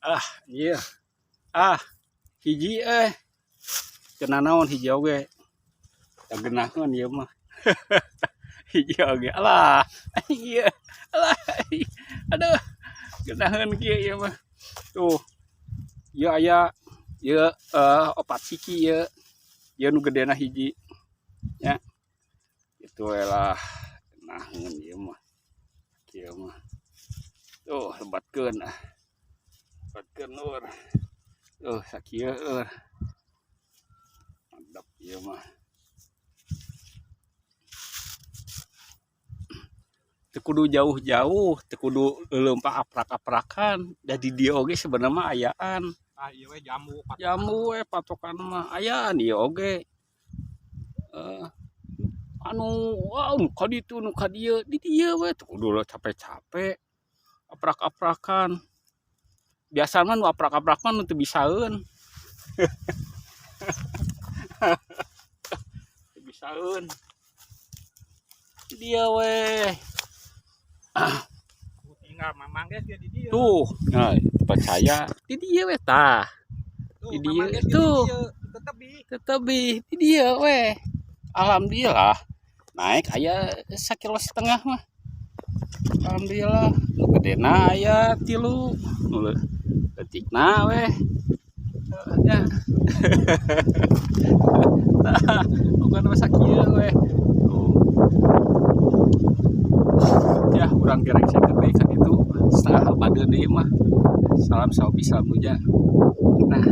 Ah, iya. Ah, hiji kena naon hiji oge. Tagenakeun ieu mah. Hiji oge. Alah, iya. Alah. Aduh, geunaheun kieu ieu mah. Tuh, ieu aya ieu opat siki ieu. Ieu nu gedena hiji. Ya. Itu lah geunaheun ieu mah. Kieu mah. Tuh, lebatkeun ah. Lebatkeun nur. Tuh, sakieu mantap ieu mah. Teu kudu jauh-jauh, teu kudu leumpah aprak-aprakan. Da di dieu oge sebenarnya mah ayaan. Ah ieu we jamu patokan. Jamu we patokan mah ayaan ieu oge. Anu nu ka ditu nu ka dieu, di dieu we teu kudu capek-capek. Aprak-aprakan. Biasana nu aprak-aprakan nu teu bisaeun. Teu bisaeun. Di dieu we. Tinggal mamang geus di dieu. Tuh, nah, percaya di dia we tah. Di dia tuh. Tetebi di dia we. Alhamdulillah naik aya 1,5 kilo mah. Alhamdulillah nu gedena aya 3. Nu leutikna we. Ya. Bukan masa kieu we. Ya urang gerek sakeun deui kan itu setengah badeun deui mah. Salam saobi salam duja. Nah